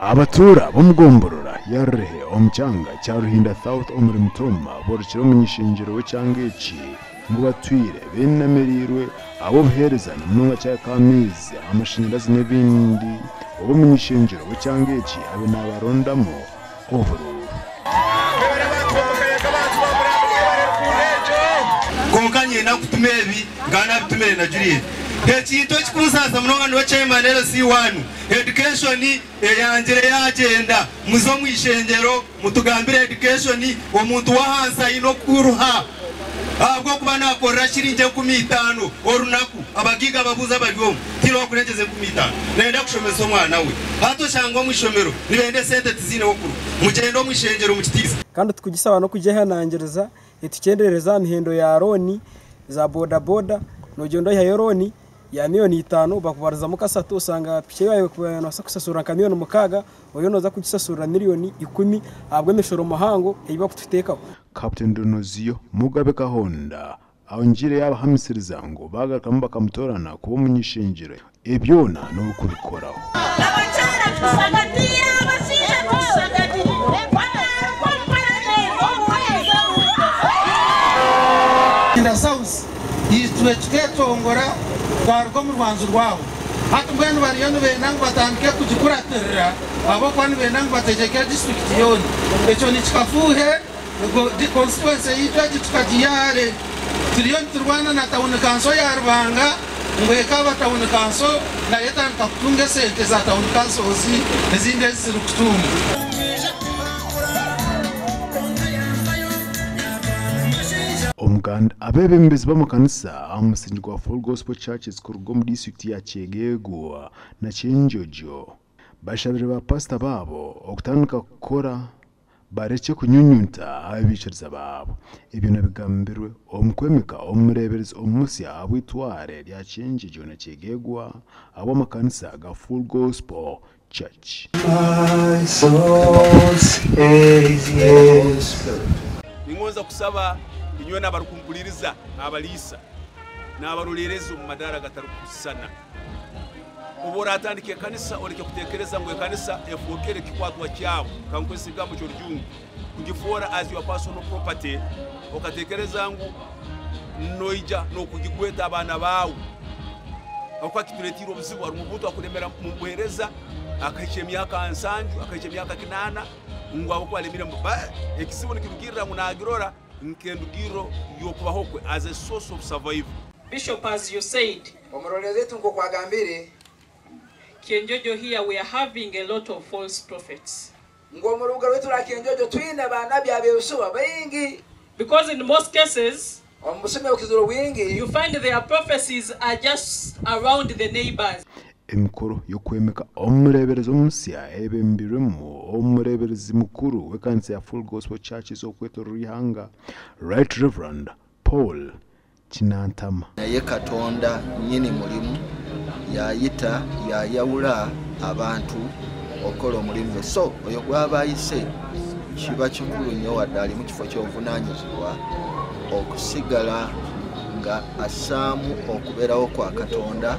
abatura bomugomborora yarehe omchanga cyaruhinda South omuri mutoma borukiro munyishingiro w'cyanga iki ngo batwire benamerirwe abo buherezana munwa cya kamizi amashanyarazi n'ibindi abo munyishingiro w'cyanga iki abe nabarondamo overall konkanye nakutumebi ngana bitumere na Juliet Hechito chikusaza mnongano wa chairman LC1 education eyanjire yagenda muzo mwishengero mutugambire education omuntu wahansa ino kuruha abwo kuba nakora shirinje 15 orunaku abagiga babuza bagyo kilo kurengeze 15 nenda kushomeza umwana we hato shango mwishomero nibende sente tizine wokuru mugendo mwishengero mukitiza kandi tukugisaba no kujya hanangereza itukendereza mihendo ya Aroni za boda boda nogendo ya Aroni ya miliyoni 5 bakubariza mukasatu usanga pike yawe kubana kusasura kamiyoni mukaga oyo noza kugisasura miliyoni 10 abwe mishoro muhango yiba kututekaho Captain Donozio Mugabe Kahonda awonjire y'abahamisiriza ngo bagarukamo bakamutorana kuba munyishingiro ebyona no kubikoraho Inda South yitwetongora twarwo mu Rwanzu rwawo hatubwenu bariyo benangu batandike kujikuraterera abo kwani benangu bategeke district yoni echo ni chikafuhe go di consequence yitwa gitukajiyare trillion turwana na town council ya Rubanga ngweka ba town council na yeta nkakutunge sente za town council ezinde ziri kutumba Omuganda abebembezi b'amakanisa amusinjwa Full Gospel Churches ku rugo mu district ya Kyegego na Kinjojo bashabire ba pastor babo okutandika gukora bareke kunyunyunta abiciriza babo ibyo nabigambirwe omukwemeka omurebereza omusya abwitware lya Kinjojo na Kyegego abo amakanisa ga Full Gospel Church. My soul says yes. Ningoza kusaba inywe n'abarukumbuririza abalisa n'abarulereza mu madara gatarukusana ubora atandike kanisa oreke kutekereza ngo kanisa efokere kikwatwa cyabo kankwesiga mu cyurjungu ngifora as your personal property okatekereza ngo noija no kugigweta abana bawo akwa kituletiro buzibu ari mubuto akuremera mu buhereza akayiche myaka ansanju akayiche myaka kinana ngo abo kwalemira mba ekisibone kibugirira ngo nagirora nkendugiro yokubahokwe as a source of survival. Bishop, as you said, Kinjojo here we are having a lot of false prophets. Because in most cases, you find their prophecies are just around the neighbors. Emikoro yokwemeka omurebereza omusya ebembiremo omurebereza mukuru wekanisa ya Full Gospel Churches okweto Rihanga Right Reverend Paul Kinantama naye Katonda nyini mulimu yayita yayawula abantu okola omulimu so oyo gwabayise kiba kikulu nnyo wadde mu kifo ky'obuvunanyizibwa okusigala nga asamu okubeerawo kwa Katonda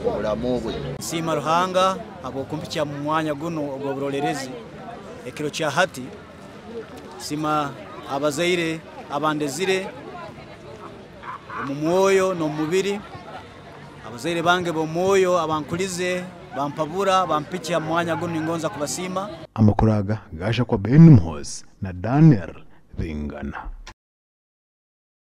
obulamu bwe sima Ruhanga abokumpikya mu mwanya guno ogw'oburolerezi ekiro kya hati sima abazaire abandezire mu mwoyo no mubiri abazaire bange bo mwoyo abankulize bampabura bampikya mu mwanya guno ingonza kubasima amakuraga gasha kwa Ben Mhos na Daniel Bingana.